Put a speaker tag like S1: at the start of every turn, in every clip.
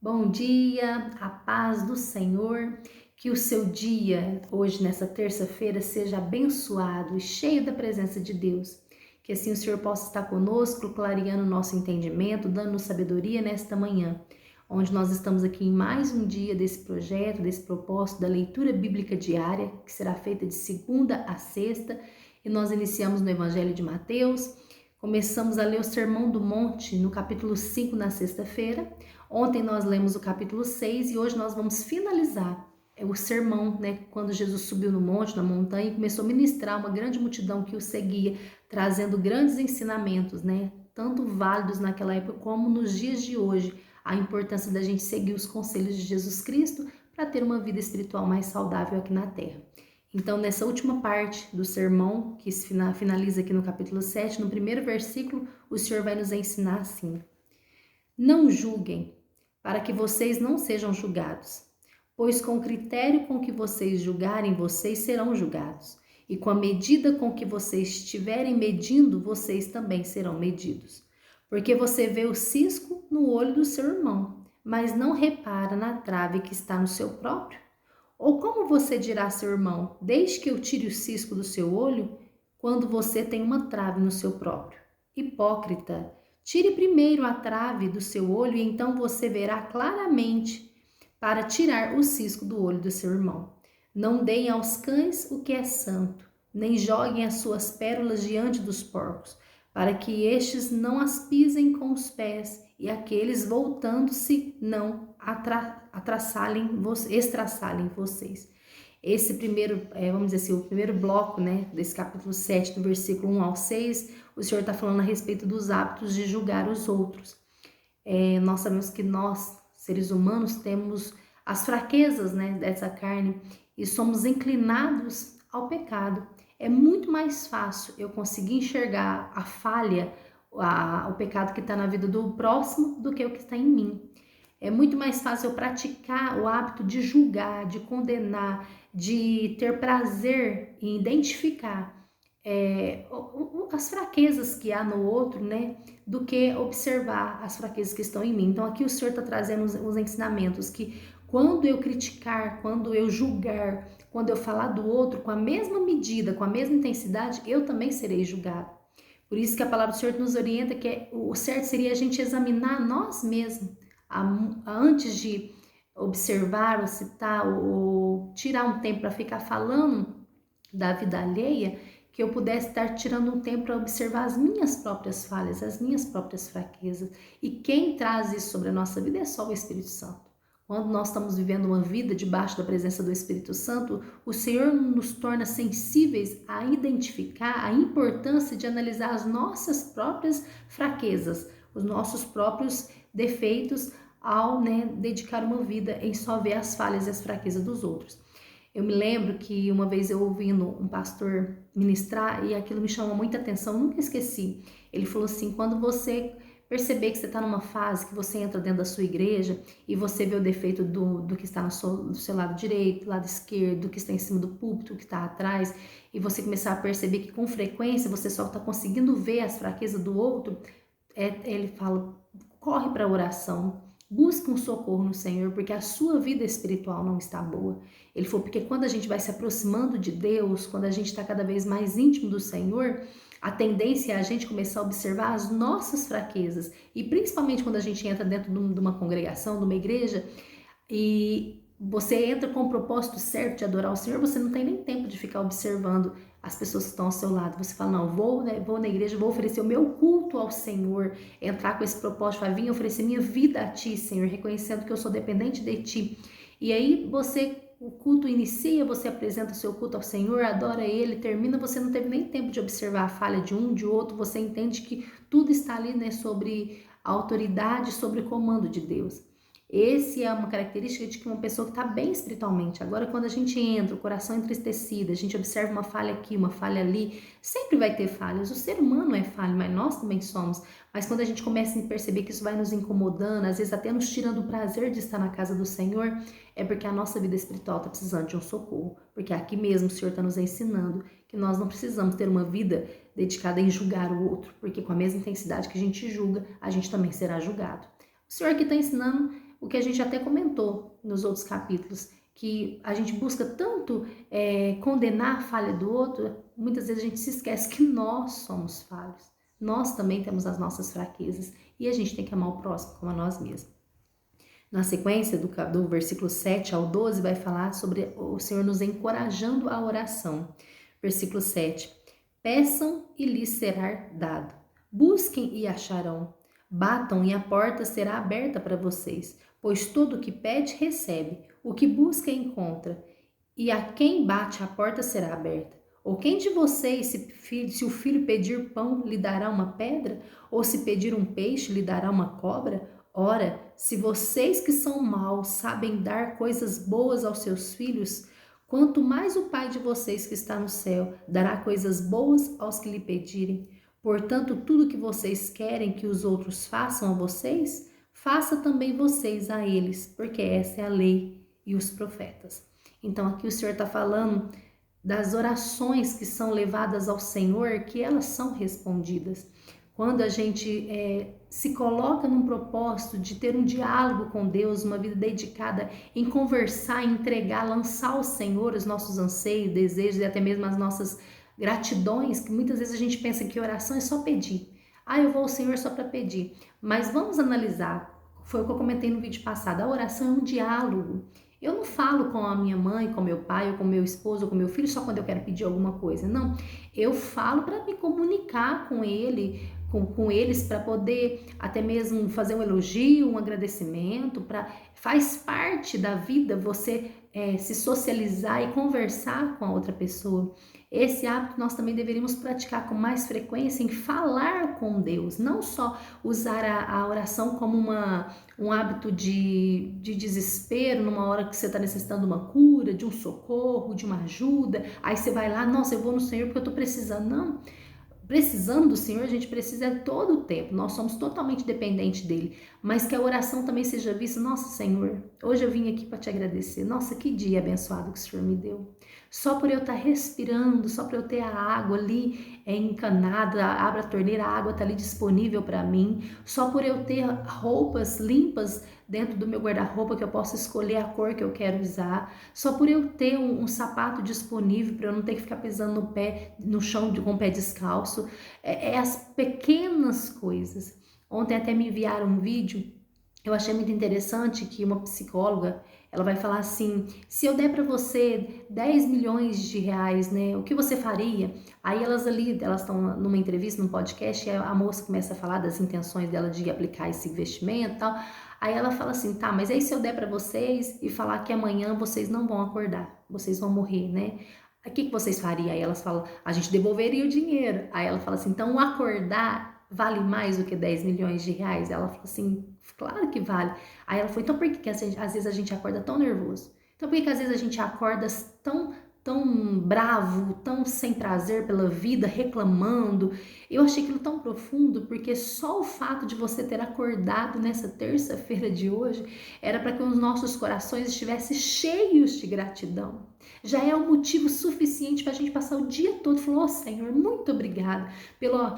S1: Bom dia, a paz do Senhor, que o seu dia, hoje nessa terça-feira, seja abençoado e cheio da presença de Deus. Que assim o Senhor possa estar conosco, clareando o nosso entendimento, dando-nos sabedoria nesta manhã, onde nós estamos aqui em mais um dia desse projeto, desse propósito da leitura bíblica diária, que será feita de segunda a sexta, e nós iniciamos no Evangelho de Mateus. Começamos a ler o Sermão do Monte no capítulo 5 na sexta-feira. Ontem nós lemos o capítulo 6 e hoje nós vamos finalizar o sermão, né? Quando Jesus subiu no monte, na montanha, e começou a ministrar uma grande multidão que o seguia, trazendo grandes ensinamentos, né? Tanto válidos naquela época como nos dias de hoje. A importância da gente seguir os conselhos de Jesus Cristo para ter uma vida espiritual mais saudável aqui na Terra. Então, nessa última parte do sermão, que finaliza aqui no capítulo 7, no primeiro versículo, o Senhor vai nos ensinar assim: Não julguem, para que vocês não sejam julgados, pois com o critério com que vocês julgarem, vocês serão julgados, e com a medida com que vocês estiverem medindo, vocês também serão medidos. Porque você vê o cisco no olho do seu irmão, mas não repara na trave que está no seu próprio? Ou como você dirá a seu irmão, deixe que eu tire o cisco do seu olho, quando você tem uma trave no seu próprio? Hipócrita, tire primeiro a trave do seu olho e então você verá claramente para tirar o cisco do olho do seu irmão. Não deem aos cães o que é santo, nem joguem as suas pérolas diante dos porcos, para que estes não as pisem com os pés e aqueles voltando-se não estraçalhem vocês. Esse primeiro, vamos dizer assim, o primeiro bloco, né, desse capítulo 7, do versículo 1 ao 6, o Senhor está falando a respeito dos hábitos de julgar os outros. Nós sabemos que nós, seres humanos, temos as fraquezas, né, dessa carne e somos inclinados ao pecado. É muito mais fácil eu conseguir enxergar a falha, o pecado que está na vida do próximo do que o que está em mim. É muito mais fácil eu praticar o hábito de julgar, de condenar, de ter prazer em identificar as fraquezas que há no outro, né, do que observar as fraquezas que estão em mim. Então aqui o Senhor está trazendo os ensinamentos que quando eu criticar, quando eu julgar, quando eu falar do outro com a mesma medida, com a mesma intensidade, eu também serei julgado. Por isso que a palavra do Senhor nos orienta que o certo seria a gente examinar nós mesmos antes de observar ou citar ou tirar um tempo para ficar falando da vida alheia, que eu pudesse estar tirando um tempo para observar as minhas próprias falhas, as minhas próprias fraquezas. E quem traz isso sobre a nossa vida é só o Espírito Santo. Quando nós estamos vivendo uma vida debaixo da presença do Espírito Santo, o Senhor nos torna sensíveis a identificar a importância de analisar as nossas próprias fraquezas, os nossos próprios defeitos, ao dedicar uma vida em só ver as falhas e as fraquezas dos outros. Eu me lembro que uma vez eu ouvindo um pastor ministrar e aquilo me chamou muita atenção, nunca esqueci. Ele falou assim: quando você perceber que você está numa fase que você entra dentro da sua igreja e você vê o defeito do que está do seu lado direito, lado esquerdo, do que está em cima do púlpito, que está atrás, e você começar a perceber que com frequência você só está conseguindo ver as fraquezas do outro, ele fala: corre para a oração, busque um socorro no Senhor, porque a sua vida espiritual não está boa. Ele falou, porque quando a gente vai se aproximando de Deus, quando a gente está cada vez mais íntimo do Senhor, a tendência é a gente começar a observar as nossas fraquezas. E principalmente quando a gente entra dentro de uma congregação, de uma igreja, e você entra com o propósito certo de adorar o Senhor, você não tem nem tempo de ficar observando as pessoas que estão ao seu lado. Você fala: não, vou na igreja, vou oferecer o meu culto ao Senhor, entrar com esse propósito, vai vir oferecer minha vida a Ti, Senhor, reconhecendo que eu sou dependente de Ti. E aí o culto inicia, você apresenta o seu culto ao Senhor, adora Ele, termina, você não teve nem tempo de observar a falha de um, de outro, você entende que tudo está ali, né, sobre a autoridade, sobre o comando de Deus. Esse é uma característica de que uma pessoa que está bem espiritualmente. Agora, quando a gente entra, o coração entristecido, a gente observa uma falha aqui, uma falha ali, sempre vai ter falhas. O ser humano é falho, mas nós também somos. Mas quando a gente começa a perceber que isso vai nos incomodando, às vezes até nos tirando o prazer de estar na casa do Senhor, é porque a nossa vida espiritual está precisando de um socorro. Porque aqui mesmo o Senhor está nos ensinando que nós não precisamos ter uma vida dedicada em julgar o outro, porque com a mesma intensidade que a gente julga, a gente também será julgado. O Senhor que está ensinando o que a gente até comentou nos outros capítulos, que a gente busca tanto condenar a falha do outro, muitas vezes a gente se esquece que nós somos falhos. Nós também temos as nossas fraquezas e a gente tem que amar o próximo como a nós mesmos. Na sequência do versículo 7 ao 12 vai falar sobre o Senhor nos encorajando à oração. Versículo 7. Peçam e lhes será dado. Busquem e acharão. Batam e a porta será aberta para vocês. Pois todo o que pede, recebe. O que busca, encontra. E a quem bate, a porta será aberta. Ou quem de vocês, se o filho pedir pão, lhe dará uma pedra? Ou se pedir um peixe, lhe dará uma cobra? Ora, se vocês que são maus sabem dar coisas boas aos seus filhos, quanto mais o Pai de vocês que está no céu dará coisas boas aos que lhe pedirem. Portanto, tudo que vocês querem que os outros façam a vocês, faça também vocês a eles, porque essa é a lei e os profetas. Então, aqui o Senhor está falando das orações que são levadas ao Senhor, que elas são respondidas. Quando a gente se coloca num propósito de ter um diálogo com Deus, uma vida dedicada em conversar, entregar, lançar ao Senhor os nossos anseios, desejos e até mesmo as nossas gratidões, que muitas vezes a gente pensa que oração é só pedir. Eu vou ao Senhor só para pedir. Mas vamos analisar, foi o que eu comentei no vídeo passado, a oração é um diálogo. Eu não falo com a minha mãe, com meu pai, ou com meu esposo, ou com meu filho só quando eu quero pedir alguma coisa. Não, eu falo para me comunicar com ele, com eles, para poder até mesmo fazer um elogio, um agradecimento. Faz parte da vida você se socializar e conversar com a outra pessoa. Esse hábito nós também deveríamos praticar com mais frequência, em falar com Deus, não só usar a oração como um hábito de desespero, numa hora que você está necessitando de uma cura, de um socorro, de uma ajuda. Aí você vai lá, nossa, eu vou no Senhor porque eu estou precisando. Não, precisando do Senhor, a gente precisa todo o tempo, nós somos totalmente dependentes dele, mas que a oração também seja vista, nossa Senhor, hoje eu vim aqui para te agradecer, nossa, que dia abençoado que o Senhor me deu, só por eu estar respirando, só por eu ter a água ali encanada, abre a torneira, a água está ali disponível para mim, só por eu ter roupas limpas dentro do meu guarda-roupa, que eu posso escolher a cor que eu quero usar, só por eu ter um sapato disponível para eu não ter que ficar pisando no chão com o pé descalço, as pequenas coisas. Ontem até me enviaram um vídeo, eu achei muito interessante, que uma psicóloga, ela vai falar assim, se eu der para você 10 milhões de reais, né, o que você faria? Aí elas estão numa entrevista, num podcast, e a moça começa a falar das intenções dela de aplicar esse investimento e tal. Aí ela fala assim, tá, mas aí se eu der para vocês e falar que amanhã vocês não vão acordar, vocês vão morrer, né? O que vocês fariam? Aí elas falam, a gente devolveria o dinheiro. Aí ela fala assim, então acordar vale mais do que 10 milhões de reais? Ela fala assim, claro que vale. Aí ela falou, então por que às vezes a gente acorda tão nervoso? Então por que às vezes a gente acorda tão bravo, tão sem prazer pela vida, reclamando? Eu achei aquilo tão profundo, porque só o fato de você ter acordado nessa terça-feira de hoje era para que os nossos corações estivessem cheios de gratidão. Já é um motivo suficiente para a gente passar o dia todo falando, Senhor, muito obrigada pelo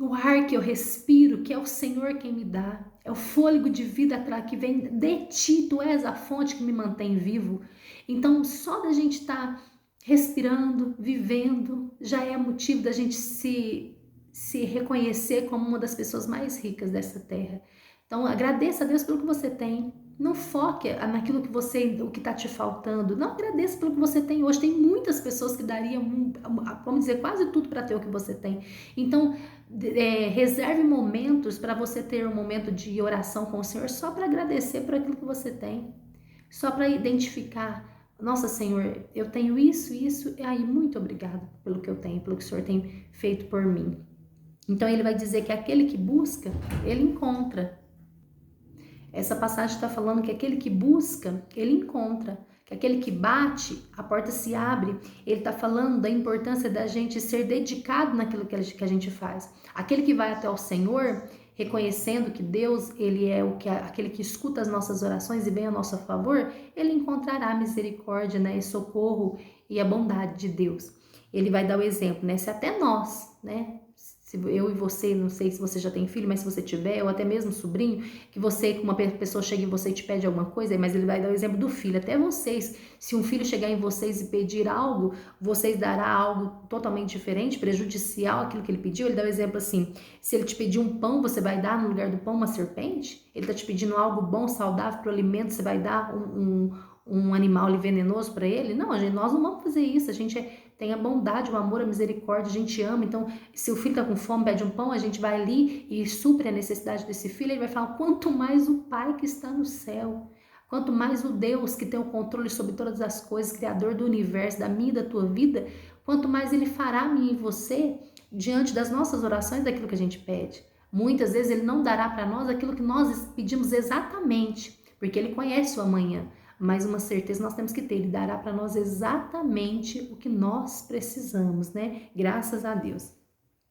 S1: o ar que eu respiro, que é o Senhor quem me dá, é o fôlego de vida que vem de ti, tu és a fonte que me mantém vivo. Então, só da gente estar respirando, vivendo, já é motivo da gente se reconhecer como uma das pessoas mais ricas dessa terra. Então, agradeça a Deus pelo que você tem. Não foque naquilo o que está te faltando. Não, agradeça pelo que você tem hoje. Tem muitas pessoas que dariam, vamos dizer, quase tudo para ter o que você tem. Então, reserve momentos para você ter um momento de oração com o Senhor só para agradecer por aquilo que você tem. Só para identificar, nossa Senhor, eu tenho isso, e aí muito obrigada pelo que eu tenho, pelo que o Senhor tem feito por mim. Então ele vai dizer que aquele que busca, ele encontra. Essa passagem está falando que aquele que busca, ele encontra. Que aquele que bate, a porta se abre. Ele está falando da importância da gente ser dedicado naquilo que a gente faz. Aquele que vai até o Senhor, reconhecendo que Deus, ele é aquele que escuta as nossas orações e vem a nosso favor, ele encontrará misericórdia, né, e socorro e a bondade de Deus. Ele vai dar o exemplo, né, se até nós, né, Se eu e você, não sei se você já tem filho, mas se você tiver, ou até mesmo sobrinho, que uma pessoa chega em você e te pede alguma coisa, mas ele vai dar o exemplo do filho, até vocês, se um filho chegar em vocês e pedir algo, vocês dará algo totalmente diferente, prejudicial àquilo que ele pediu. Ele dá o exemplo assim, se ele te pedir um pão, você vai dar no lugar do pão uma serpente? Ele está te pedindo algo bom, saudável para o alimento, você vai dar um animal venenoso para ele? Não, gente, nós não vamos fazer isso, a gente tem a bondade, o amor, a misericórdia, a gente ama. Então, se o filho está com fome, pede um pão, a gente vai ali e supre a necessidade desse filho. Ele vai falar, quanto mais o Pai que está no céu, quanto mais o Deus que tem o controle sobre todas as coisas, Criador do universo, da minha e da tua vida, quanto mais Ele fará a mim e você diante das nossas orações, daquilo que a gente pede. Muitas vezes Ele não dará para nós aquilo que nós pedimos exatamente, porque Ele conhece o amanhã. Mas uma certeza nós temos que ter, Ele dará para nós exatamente o que nós precisamos, né? Graças a Deus.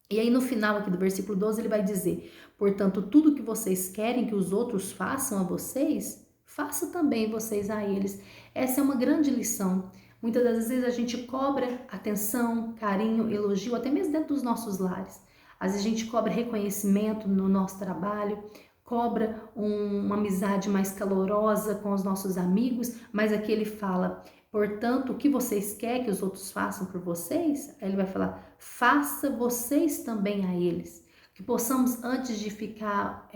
S1: E aí no final aqui do versículo 12 ele vai dizer, portanto, tudo que vocês querem que os outros façam a vocês, façam também vocês a eles. Essa é uma grande lição. Muitas das vezes a gente cobra atenção, carinho, elogio, até mesmo dentro dos nossos lares. Às vezes a gente cobra reconhecimento no nosso trabalho, cobra uma amizade mais calorosa com os nossos amigos, mas aqui ele fala, portanto, o que vocês querem que os outros façam por vocês? Aí ele vai falar, faça vocês também a eles. Que possamos, antes de ficar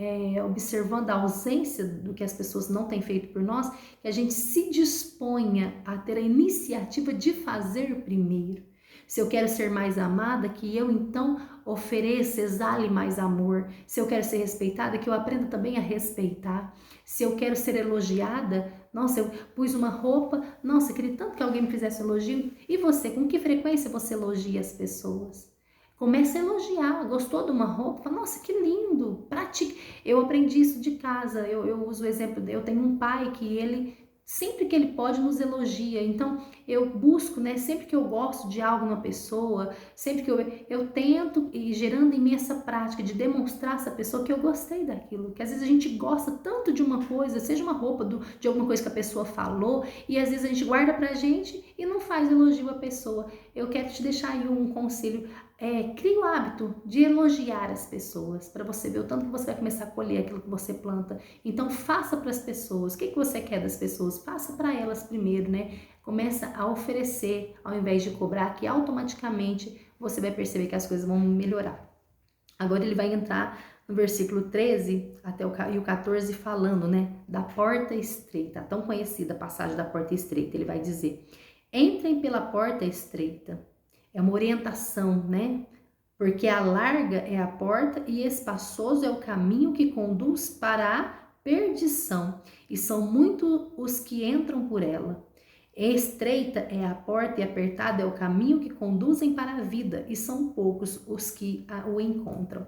S1: observando a ausência do que as pessoas não têm feito por nós, que a gente se disponha a ter a iniciativa de fazer primeiro. Se eu quero ser mais amada, que eu então ofereça, exale mais amor. Se eu quero ser respeitada, que eu aprenda também a respeitar. Se eu quero ser elogiada, nossa, eu pus uma roupa, nossa, queria tanto que alguém me fizesse elogio. E você, com que frequência você elogia as pessoas? Comece a elogiar, gostou de uma roupa? Nossa, que lindo, pratique. Eu aprendi isso de casa, eu uso o exemplo, eu tenho um pai que ele, sempre que ele pode, nos elogia. Então, eu busco, né, sempre que eu gosto de algo na pessoa, sempre que eu tento, e gerando em mim essa prática de demonstrar a essa pessoa que eu gostei daquilo. Que às vezes a gente gosta tanto de uma coisa, seja uma roupa, de alguma coisa que a pessoa falou, e às vezes a gente guarda pra gente e não faz elogio à pessoa. Eu quero te deixar aí um conselho. Crie o hábito de elogiar as pessoas, para você ver o tanto que você vai começar a colher aquilo que você planta. Então faça para as pessoas, o que você quer das pessoas? Faça para elas primeiro, né? Começa a oferecer, ao invés de cobrar, que automaticamente você vai perceber que as coisas vão melhorar. Agora ele vai entrar no versículo 13 até o 14 falando, né, da porta estreita, a tão conhecida passagem da porta estreita. Ele vai dizer, entrem pela porta estreita. É uma orientação, né? Porque a larga é a porta e espaçoso é o caminho que conduz para a perdição, e são muitos os que entram por ela. Estreita é a porta e apertado é o caminho que conduzem para a vida, e são poucos os que o encontram.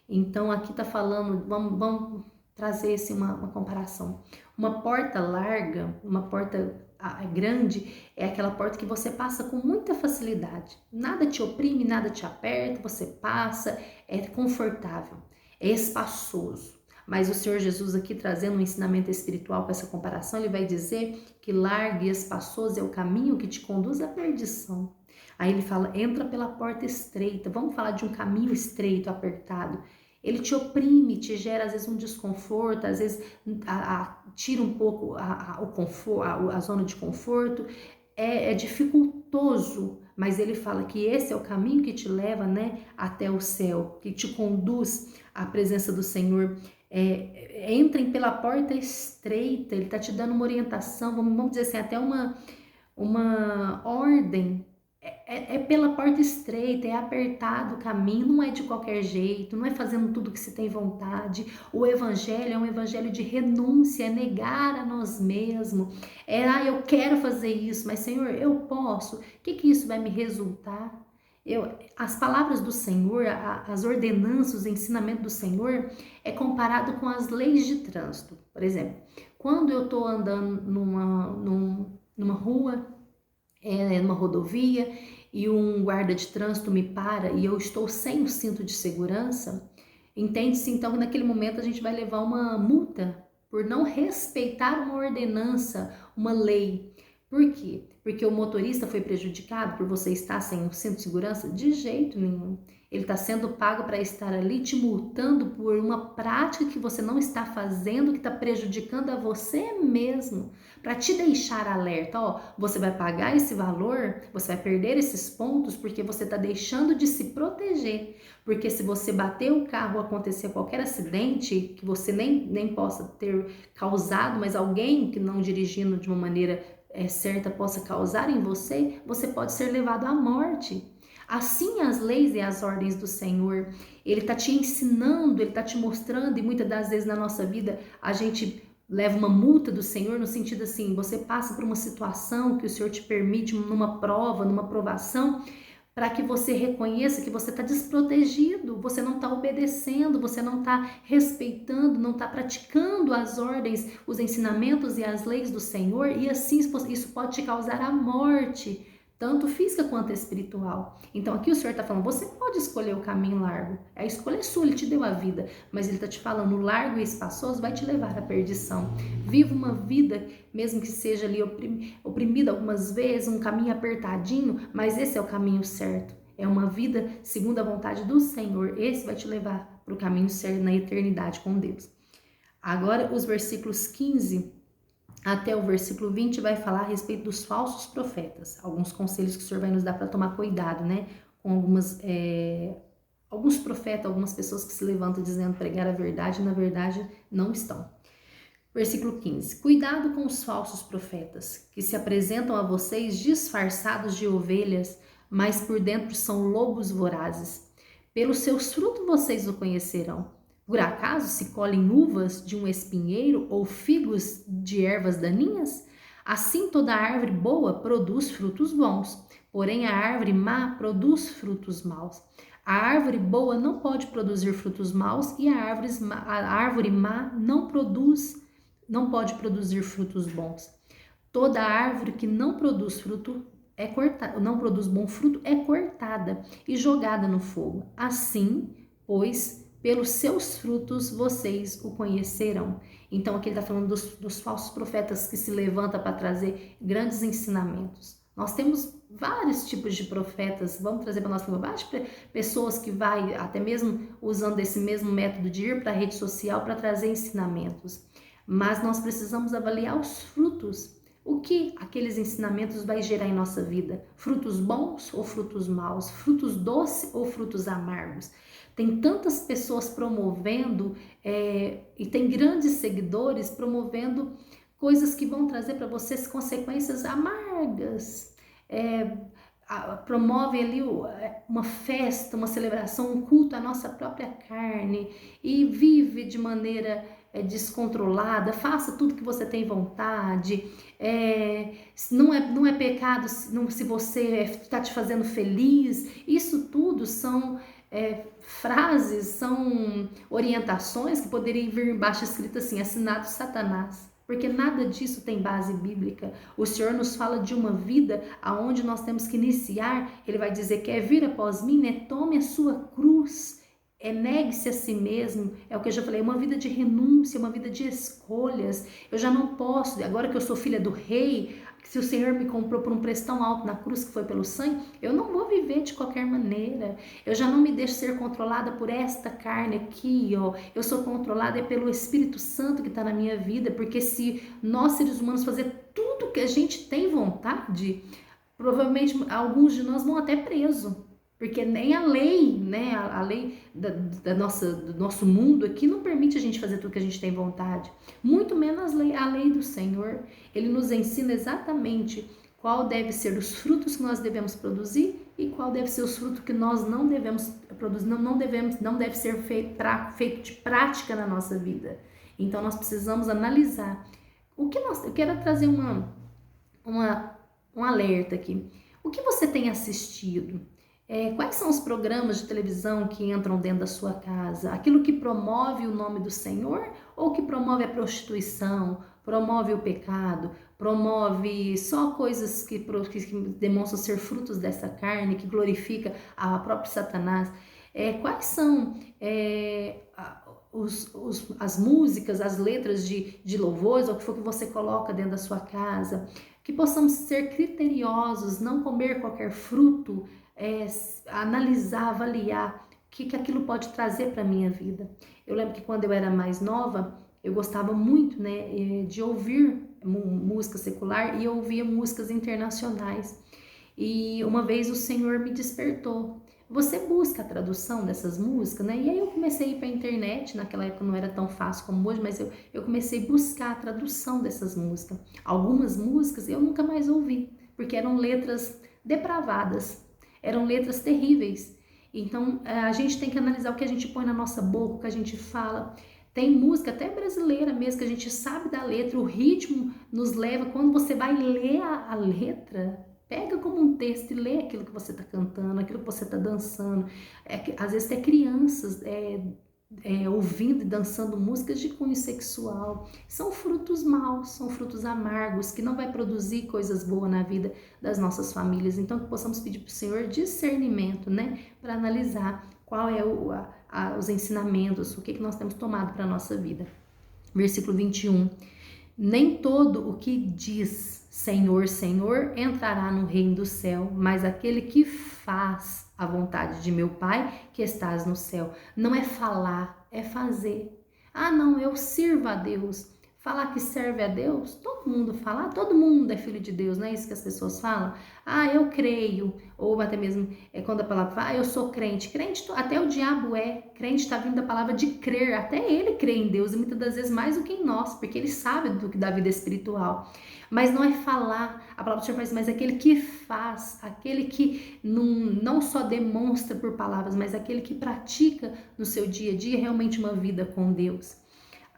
S1: Então aqui tá falando, vamos trazer assim, uma comparação. Uma porta larga, uma porta grande, é aquela porta que você passa com muita facilidade. Nada te oprime, nada te aperta, você passa, é confortável, é espaçoso. Mas o Senhor Jesus aqui trazendo um ensinamento espiritual com essa comparação, ele vai dizer que largo e espaçoso é o caminho que te conduz à perdição. Aí ele fala, entra pela porta estreita. Vamos falar de um caminho estreito, apertado. Ele te oprime, te gera às vezes um desconforto, às vezes tira um pouco o conforto, a zona de conforto. É dificultoso, mas ele fala que esse é o caminho que te leva, né, até o céu, que te conduz à presença do Senhor. Entrem pela porta estreita, ele está te dando uma orientação, vamos dizer assim, até uma ordem. É pela porta estreita, é apertado o caminho, não é de qualquer jeito, não é fazendo tudo que se tem vontade. O evangelho é um evangelho de renúncia, é negar a nós mesmos. Eu quero fazer isso, mas Senhor, eu posso? O que isso vai me resultar? As palavras do Senhor, as ordenanças, o ensinamento do Senhor é comparado com as leis de trânsito. Por exemplo, quando eu estou andando numa rua, numa rodovia, e um guarda de trânsito me para e eu estou sem o cinto de segurança, entende-se então que naquele momento a gente vai levar uma multa por não respeitar uma ordenança, uma lei. Por quê? Porque o motorista foi prejudicado por você estar sem o cinto de segurança? De jeito nenhum. Ele está sendo pago para estar ali te multando por uma prática que você não está fazendo, que está prejudicando a você mesmo, para te deixar alerta. Ó, você vai pagar esse valor, você vai perder esses pontos porque você está deixando de se proteger. Porque se você bater o carro ou acontecer qualquer acidente, que você nem possa ter causado, mas alguém que não dirigindo de uma maneira certa possa causar em você, você pode ser levado à morte. Assim as leis e as ordens do Senhor, Ele está te ensinando, Ele está te mostrando, e muitas das vezes na nossa vida a gente leva uma multa do Senhor no sentido assim, você passa por uma situação que o Senhor te permite numa prova, numa provação, para que você reconheça que você está desprotegido, você não está obedecendo, você não está respeitando, não está praticando as ordens, os ensinamentos e as leis do Senhor, e assim isso pode te causar a morte, tanto física quanto espiritual. Então aqui o Senhor está falando, você pode escolher o caminho largo, a escolha é sua, Ele te deu a vida, mas Ele está te falando, o largo e espaçoso vai te levar à perdição. Viva uma vida, mesmo que seja ali oprimida algumas vezes, um caminho apertadinho, mas esse é o caminho certo. É uma vida segundo a vontade do Senhor, esse vai te levar para o caminho certo na eternidade com Deus. Agora os versículos 15 até o versículo 20 vai falar a respeito dos falsos profetas. Alguns conselhos que o Senhor vai nos dar para tomar cuidado, né? Com alguns profetas, algumas pessoas que se levantam dizendo pregar a verdade e na verdade não estão. Versículo 15. Cuidado com os falsos profetas, que se apresentam a vocês disfarçados de ovelhas, mas por dentro são lobos vorazes. Pelos seus frutos vocês o conhecerão. Por acaso se colhem uvas de um espinheiro ou figos de ervas daninhas? Assim toda árvore boa produz frutos bons, porém a árvore má produz frutos maus. A árvore boa não pode produzir frutos maus e a árvore má não pode produzir frutos bons. Toda árvore que não produz fruto é cortada, não produz bom fruto é cortada e jogada no fogo. Assim, pois, pelos seus frutos vocês o conhecerão. Então aqui ele está falando dos falsos profetas que se levantam para trazer grandes ensinamentos. Nós temos vários tipos de profetas, vamos trazer para a nossa linguagem, pessoas que vai até mesmo usando esse mesmo método de ir para a rede social para trazer ensinamentos. Mas nós precisamos avaliar os frutos. O que aqueles ensinamentos vai gerar em nossa vida? Frutos bons ou frutos maus? Frutos doces ou frutos amargos? Tem tantas pessoas promovendo e tem grandes seguidores promovendo coisas que vão trazer para vocês consequências amargas. Promove ali uma festa, uma celebração, um culto à nossa própria carne e vive de maneira descontrolada, faça tudo que você tem vontade, não é pecado se você está te fazendo feliz. Isso tudo são frases, são orientações que poderiam vir embaixo escrito assim, assinado Satanás, porque nada disso tem base bíblica. O Senhor nos fala de uma vida aonde nós temos que iniciar. Ele vai dizer, quer vir após mim, né? Tome a sua cruz, negue-se a si mesmo. É o que eu já falei, uma vida de renúncia, uma vida de escolhas. Eu já não posso, agora que eu sou filha do rei, se o Senhor me comprou por um preço tão alto na cruz que foi pelo sangue, eu não vou viver de qualquer maneira. Eu já não me deixo ser controlada por esta carne aqui, ó. Eu sou controlada pelo Espírito Santo que está na minha vida, porque se nós seres humanos fazer tudo que a gente tem vontade, provavelmente alguns de nós vão até preso. Porque nem a lei, né, a lei do nosso mundo aqui não permite a gente fazer tudo que a gente tem vontade. Muito menos a lei do Senhor. Ele nos ensina exatamente qual deve ser os frutos que nós devemos produzir e qual deve ser os frutos que nós não devemos produzir, não deve ser feito de prática na nossa vida. Então nós precisamos analisar. Eu quero trazer um alerta aqui. O que você tem assistido? Quais são os programas de televisão que entram dentro da sua casa? Aquilo que promove o nome do Senhor ou que promove a prostituição, promove o pecado, promove só coisas que demonstram ser frutos dessa carne, que glorifica a própria Satanás? Quais são as músicas, as letras de louvores, ou o que for que você coloca dentro da sua casa, que possamos ser criteriosos, não comer qualquer fruto, analisar, avaliar o que aquilo pode trazer para a minha vida. Eu lembro que quando eu era mais nova, eu gostava muito, né, de ouvir música secular, e eu ouvia músicas internacionais. E uma vez o Senhor me despertou. Você busca a tradução dessas músicas, né? E aí eu comecei a ir para a internet, naquela época não era tão fácil como hoje, mas eu comecei a buscar a tradução dessas músicas. Algumas músicas eu nunca mais ouvi, porque eram letras depravadas, eram letras terríveis. Então a gente tem que analisar o que a gente põe na nossa boca, o que a gente fala. Tem música até brasileira mesmo, que a gente sabe da letra, o ritmo nos leva, quando você vai ler a letra, pega como um texto e lê aquilo que você está cantando, aquilo que você está dançando. Às vezes tem crianças ouvindo e dançando músicas de cunho sexual. São frutos maus, são frutos amargos, que não vai produzir coisas boas na vida das nossas famílias. Então que possamos pedir para o Senhor discernimento, né? Para analisar qual é os ensinamentos, o que nós temos tomado para a nossa vida. Versículo 21. Nem todo o que diz Senhor, Senhor, entrará no reino do céu, mas aquele que faz a vontade de meu Pai que estás no céu. Não é falar, é fazer. Ah, não, eu sirvo a Deus. Falar que serve a Deus, todo mundo fala, todo mundo é filho de Deus, não é isso que as pessoas falam? Ah, eu creio, ou até mesmo quando a palavra fala, eu sou crente. Crente, até o diabo crente está vindo da palavra de crer, até ele crê em Deus, e muitas das vezes mais do que em nós, porque ele sabe do que da vida espiritual. Mas não é falar, a palavra do Senhor faz, mas aquele que faz, aquele que não só demonstra por palavras, mas aquele que pratica no seu dia a dia realmente uma vida com Deus.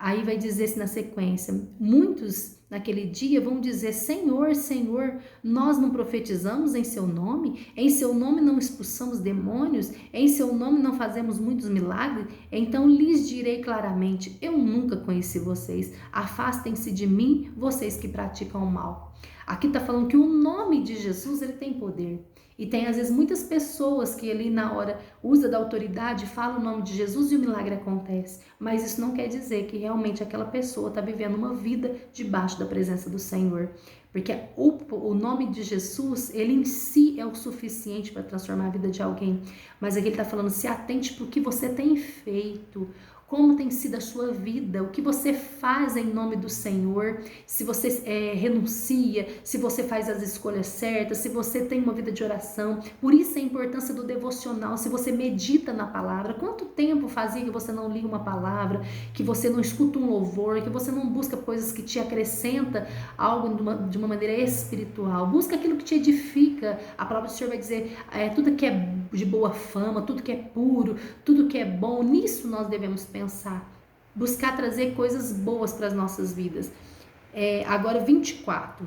S1: Aí vai dizer-se na sequência, muitos naquele dia vão dizer, Senhor, Senhor, nós não profetizamos em seu nome? Em seu nome não expulsamos demônios? Em seu nome não fazemos muitos milagres? Então lhes direi claramente, eu nunca conheci vocês, afastem-se de mim, vocês que praticam o mal. Aqui está falando que o nome de Jesus, ele tem poder. E tem às vezes muitas pessoas que ali na hora usa da autoridade, fala o nome de Jesus e o milagre acontece. Mas isso não quer dizer que realmente aquela pessoa está vivendo uma vida debaixo da presença do Senhor. Porque o nome de Jesus, ele em si é o suficiente para transformar a vida de alguém. Mas aqui ele está falando, se atente para o que você tem feito. Como tem sido a sua vida, o que você faz em nome do Senhor, se você renuncia, se você faz as escolhas certas, se você tem uma vida de oração. Por isso a importância do devocional, se você medita na palavra. Quanto tempo fazia que você não lia uma palavra, que você não escuta um louvor, que você não busca coisas que te acrescenta algo de uma maneira espiritual. Busca aquilo que te edifica. A palavra do Senhor vai dizer, tudo que é de boa fama, tudo que é puro, tudo que é bom, nisso nós devemos pensar, buscar trazer coisas boas para as nossas vidas. Agora 24.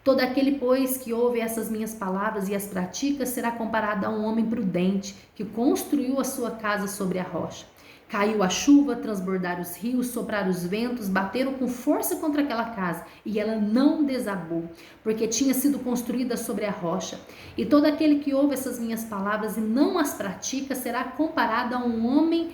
S1: Todo aquele, pois, que ouve essas minhas palavras e as pratica, será comparado a um homem prudente, que construiu a sua casa sobre a rocha. Caiu a chuva, transbordaram os rios, sopraram os ventos, bateram com força contra aquela casa, e ela não desabou, porque tinha sido construída sobre a rocha. E todo aquele que ouve essas minhas palavras e não as pratica, será comparado a um homem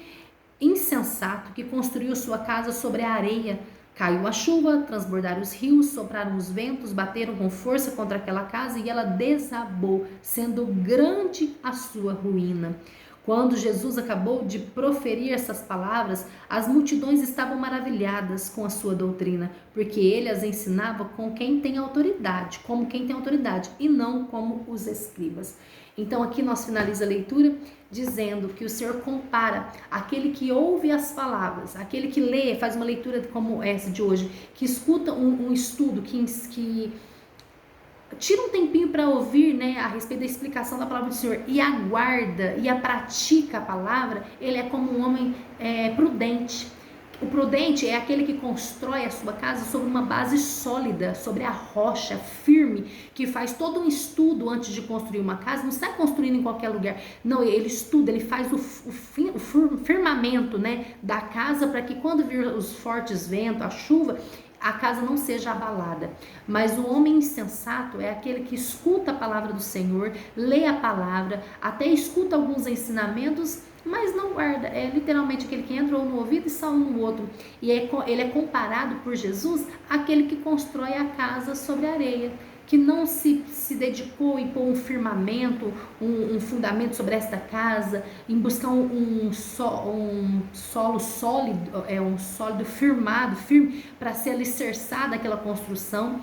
S1: insensato, que construiu sua casa sobre a areia. Caiu a chuva, transbordaram os rios, sopraram os ventos, bateram com força contra aquela casa, e ela desabou, sendo grande a sua ruína. Quando Jesus acabou de proferir essas palavras, as multidões estavam maravilhadas com a sua doutrina, porque ele as ensinava com quem tem autoridade, como quem tem autoridade, e não como os escribas. Então aqui nós finalizamos a leitura dizendo que o Senhor compara aquele que ouve as palavras, aquele que lê, faz uma leitura como essa de hoje, que escuta um estudo, que tira um tempinho para ouvir, né, a respeito da explicação da palavra do Senhor e aguarda e a pratica a palavra, ele é como um homem prudente. O prudente é aquele que constrói a sua casa sobre uma base sólida, sobre a rocha firme, que faz todo um estudo antes de construir uma casa, não sai construindo em qualquer lugar, não, ele estuda, ele faz o firmamento, né, da casa, para que quando vir os fortes ventos, a chuva, a casa não seja abalada. Mas o homem insensato é aquele que escuta a palavra do Senhor, lê a palavra, até escuta alguns ensinamentos, mas não guarda. É literalmente aquele que entra no ouvido e sai no outro. E ele é comparado por Jesus àquele que constrói a casa sobre a areia, que não se dedicou em pôr um firmamento, um fundamento sobre esta casa, em buscar um solo sólido, um sólido firme, para ser alicerçada aquela construção.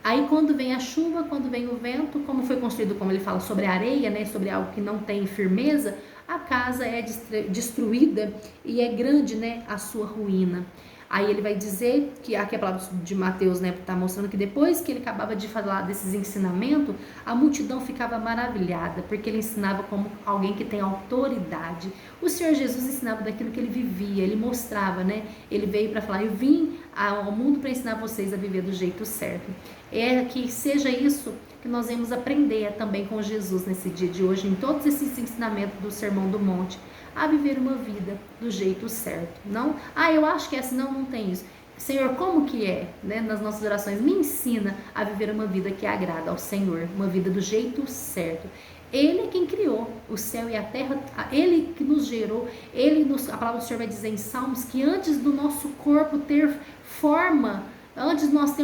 S1: Aí quando vem a chuva, quando vem o vento, como foi construído, como ele fala, sobre a areia, né, sobre algo que não tem firmeza, a casa é destruída e é grande, né, a sua ruína. Aí ele vai dizer que aqui a palavra de Mateus, né, está mostrando que depois que ele acabava de falar desses ensinamentos, a multidão ficava maravilhada, porque ele ensinava como alguém que tem autoridade. O Senhor Jesus ensinava daquilo que ele vivia, ele mostrava, né? Ele veio para falar: eu vim ao mundo para ensinar vocês a viver do jeito certo. É que seja isso que nós vamos aprender também com Jesus nesse dia de hoje, em todos esses ensinamentos do Sermão do Monte, a viver uma vida do jeito certo. Não, eu acho que é assim, não tem isso. Senhor, como que é, né? Nas nossas orações, me ensina a viver uma vida que agrada ao Senhor, uma vida do jeito certo. Ele é quem criou o céu e a terra, ele que nos gerou, a palavra do Senhor vai dizer em Salmos que antes do nosso corpo ter forma, antes nós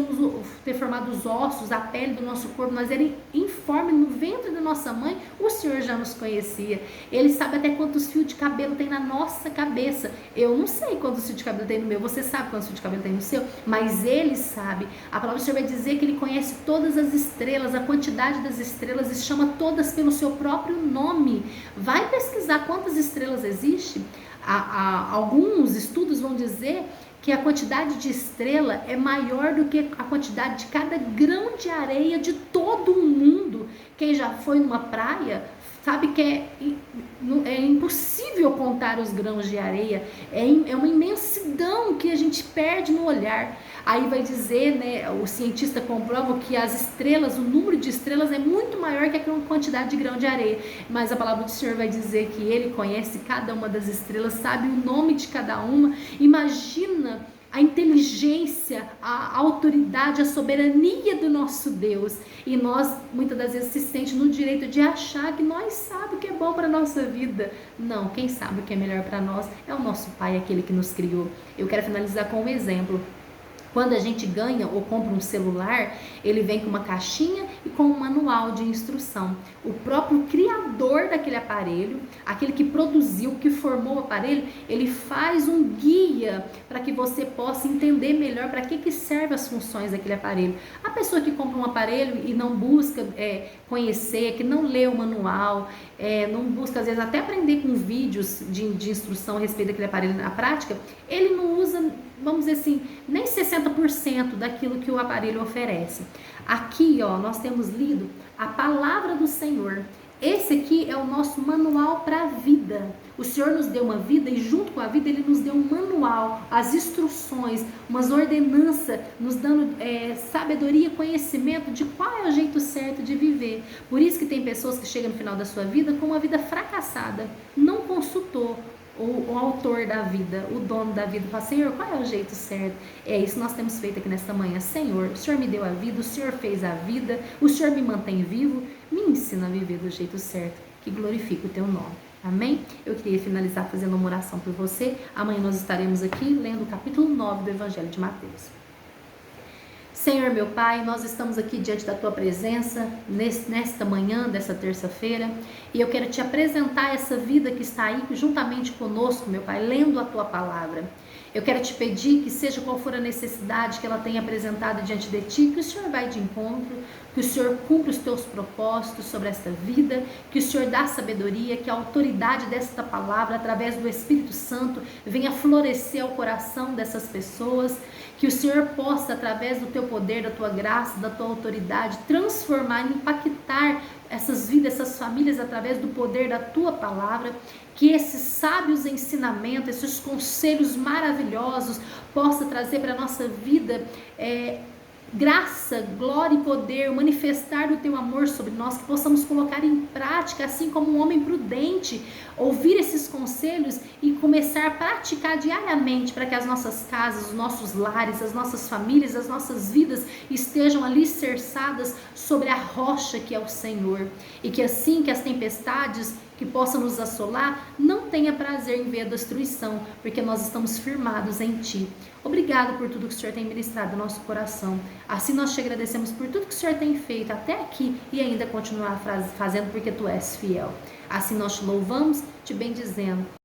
S1: ter formado os ossos, a pele do nosso corpo, nós éramos informes no ventre da nossa mãe, o Senhor já nos conhecia. Ele sabe até quantos fios de cabelo tem na nossa cabeça. Eu não sei quantos fios de cabelo tem no meu, você sabe quantos fios de cabelo tem no seu, mas Ele sabe. A palavra do Senhor vai dizer que Ele conhece todas as estrelas, a quantidade das estrelas, e chama todas pelo seu próprio nome. Vai pesquisar quantas estrelas existem. Alguns estudos vão dizer que a quantidade de estrela é maior do que a quantidade de cada grão de areia de todo o mundo. Quem já foi numa praia sabe que é impossível contar os grãos de areia, é uma imensidão que a gente perde no olhar. Aí vai dizer, né, o cientista comprova que as estrelas, o número de estrelas é muito maior que a quantidade de grão de areia, mas a palavra do Senhor vai dizer que Ele conhece cada uma das estrelas, sabe o nome de cada uma. Imagina a inteligência, a autoridade, a soberania do nosso Deus. E nós, muitas das vezes, se sente no direito de achar que nós sabemos o que é bom para a nossa vida. Não, quem sabe o que é melhor para nós é o nosso Pai, aquele que nos criou. Eu quero finalizar com um exemplo. Quando a gente ganha ou compra um celular, ele vem com uma caixinha e com um manual de instrução. O próprio criador daquele aparelho, aquele que produziu, que formou o aparelho, ele faz um guia para que você possa entender melhor para que servem as funções daquele aparelho. A pessoa que compra um aparelho e não busca conhecer, que não lê o manual, não busca às vezes até aprender com vídeos de instrução a respeito daquele aparelho na prática, ele não usa, vamos dizer assim, nem 60% daquilo que o aparelho oferece. Aqui, nós temos lido a palavra do Senhor. Esse aqui é o nosso manual para a vida. O Senhor nos deu uma vida e junto com a vida Ele nos deu um manual, as instruções, umas ordenanças, nos dando sabedoria, conhecimento de qual é o jeito certo de viver. Por isso que tem pessoas que chegam no final da sua vida com uma vida fracassada, não consultou o autor da vida, o dono da vida, fala: Senhor, qual é o jeito certo? É isso que nós temos feito aqui nesta manhã. Senhor, o Senhor me deu a vida, o Senhor fez a vida, o Senhor me mantém vivo, me ensina a viver do jeito certo, que glorifique o teu nome. Amém? Eu queria finalizar fazendo uma oração por você. Amanhã nós estaremos aqui lendo o capítulo 9 do Evangelho de Mateus. Senhor meu Pai, nós estamos aqui diante da Tua presença nesta manhã, dessa terça-feira, e eu quero Te apresentar essa vida que está aí juntamente conosco, meu Pai, lendo a Tua palavra. Eu quero Te pedir que seja qual for a necessidade que ela tenha apresentado diante de Ti, que o Senhor vai de encontro, que o Senhor cumpra os Teus propósitos sobre esta vida, que o Senhor dá sabedoria, que a autoridade desta palavra, através do Espírito Santo, venha florescer ao coração dessas pessoas, que o Senhor possa, através do Teu poder, da Tua graça, da Tua autoridade, transformar e impactar essas vidas, essas famílias, através do poder da Tua palavra, que esses sábios ensinamentos, esses conselhos maravilhosos, possa trazer para a nossa vida graça, glória e poder, manifestar o Teu amor sobre nós, que possamos colocar em prática, assim como um homem prudente, ouvir esses conselhos e começar a praticar diariamente, para que as nossas casas, os nossos lares, as nossas famílias, as nossas vidas estejam alicerçadas sobre a rocha que é o Senhor, e que assim que as tempestades que possa nos assolar, não tenha prazer em ver a destruição, porque nós estamos firmados em Ti. Obrigado por tudo que o Senhor tem ministrado no nosso coração. Assim nós te agradecemos por tudo que o Senhor tem feito até aqui e ainda continuar fazendo, porque Tu és fiel. Assim nós te louvamos, te bendizendo.